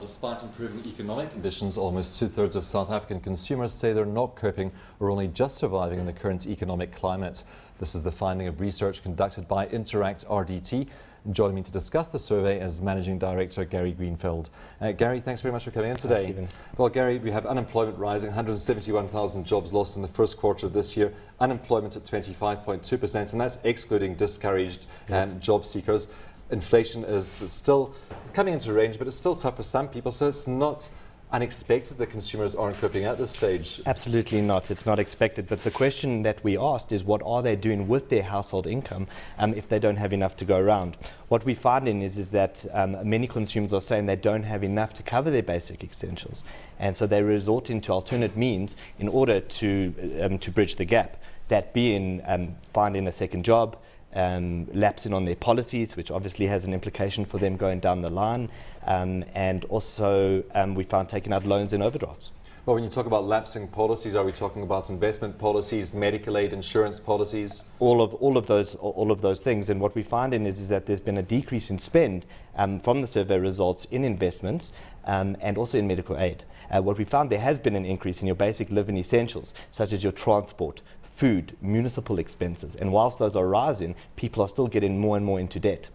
Despite improving economic conditions, almost two-thirds of South African consumers say they're not coping or only just surviving in the current economic climate. This is the finding of research conducted by Interact RDT. Joining me to discuss the survey is Managing Director Gary Greenfield. Gary, thanks very much for coming in today. Thanks, Stephen. Well, Gary, we have unemployment rising, 171,000 jobs lost in the first quarter of this year, unemployment at 25.2%, and that's excluding discouraged job seekers. Inflation is still coming into range, but it's still tough for some people, so it's not unexpected that consumers aren't coping at this stage. Absolutely not. It's not expected. But the question that we asked is, what are they doing with their household income if they don't have enough to go around? What we're finding is that many consumers are saying they don't have enough to cover their basic essentials. And so they're resorting to alternate means in order to bridge the gap. That being finding a second job, lapsing on their policies, which obviously has an implication for them going down the line, and also we found taking out loans and overdrafts. Well, when you talk about lapsing policies, are we talking about investment policies, medical aid, insurance policies? All of those things. And what we're finding is that there's been a decrease in spend from the survey results in investments and also in medical aid. What we found, there has been an increase in your basic living essentials, such as your transport, food, municipal expenses, and whilst those are rising, people are still getting more and more into debt.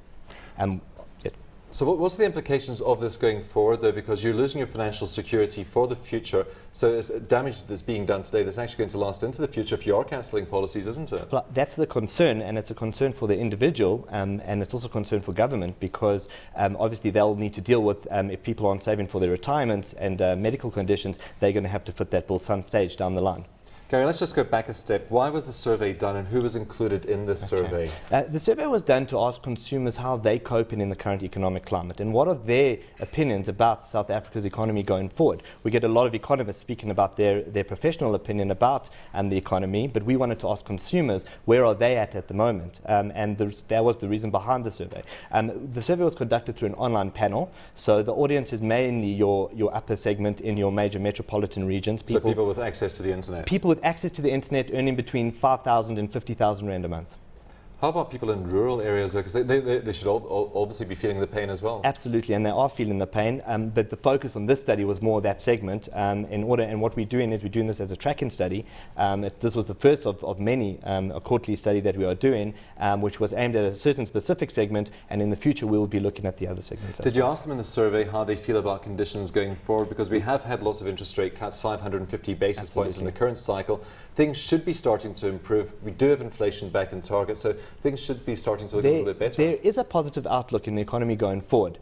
So what's the implications of this going forward, though, because you're losing your financial security for the future, so it's damage that's being done today that's actually going to last into the future if you are cancelling policies, isn't it? Well, that's the concern, and it's a concern for the individual, and it's also a concern for government, because obviously they'll need to deal with, if people aren't saving for their retirements and medical conditions, they're going to have to fit that bill some stage down the line. Gary, let's just go back a step. Why was the survey done and who was included in this survey? The survey was done to ask consumers how they cope in the current economic climate and what are their opinions about South Africa's economy going forward. We get a lot of economists speaking about their professional opinion about the economy, but we wanted to ask consumers where are they at the moment, and that was the reason behind the survey. The survey was conducted through an online panel, so the audience is mainly your upper segment in your major metropolitan regions. So people with access to the internet? People with access to the internet earning between 5,000 and 50,000 rand a month. How about people in rural areas? Because they should obviously be feeling the pain as well. Absolutely, and they are feeling the pain. But the focus on this study was more that segment. And what we're doing is we're doing this as a tracking study. This was the first of many, a quarterly study that we are doing, which was aimed at a certain specific segment. And in the future, we will be looking at the other segments. Did you ask them in the survey how they feel about conditions going forward? Because we have had lots of interest rate cuts, 550 basis points in the current cycle. Things should be starting to improve. We do have inflation back in target, so things should be starting to look a little bit better. There is a positive outlook in the economy going forward.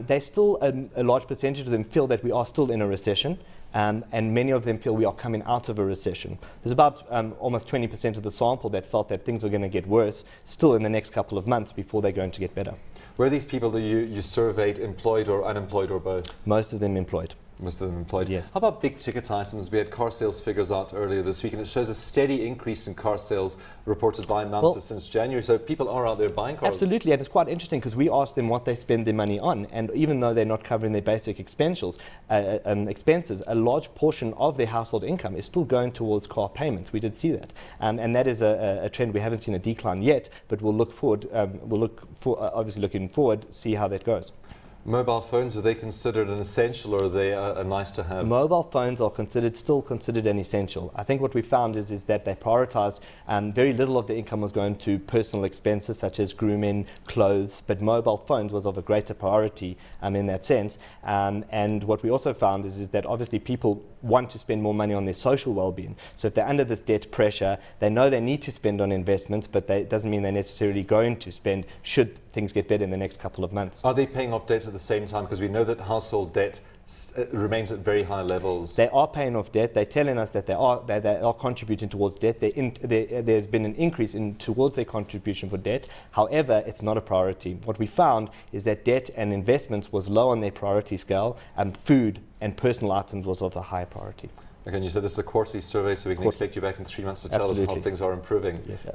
They still, a large percentage of them feel that we are still in a recession, and many of them feel we are coming out of a recession. There's about almost 20% of the sample that felt that things are going to get worse still in the next couple of months before they're going to get better. Were these people that you surveyed employed or unemployed or both? Most of them employed. Most of them employed. Yes. How about big ticket items? We had car sales figures out earlier this week, and it shows a steady increase in car sales reported by NAMSA since January. So people are out there buying cars. Absolutely, and it's quite interesting because we asked them what they spend their money on, and even though they're not covering their basic expenses, a large portion of their household income is still going towards car payments. We did see that, and that is a trend. We haven't seen a decline yet, but we'll look forward. Obviously looking forward, see how that goes. Mobile phones, are they considered an essential or are they a nice to have? Mobile phones are still considered an essential. I think what we found is that they prioritized, very little of the income was going to personal expenses such as grooming, clothes, but mobile phones was of a greater priority in that sense. And what we also found is that obviously people want to spend more money on their social well-being. So if they're under this debt pressure, they know they need to spend on investments, but it doesn't mean they're necessarily going to spend should things get better in the next couple of months. Are they paying off debt at the same time? Because we know that household debt remains at very high levels. They are paying off debt. They're telling us that they are contributing towards debt. There's been an increase towards their contribution for debt. However, it's not a priority. What we found is that debt and investments was low on their priority scale, and food and personal items was of a high priority. Okay, and you said this is a quarterly survey, so we can expect you back in 3 months to tell us how things are improving. Yes, sir.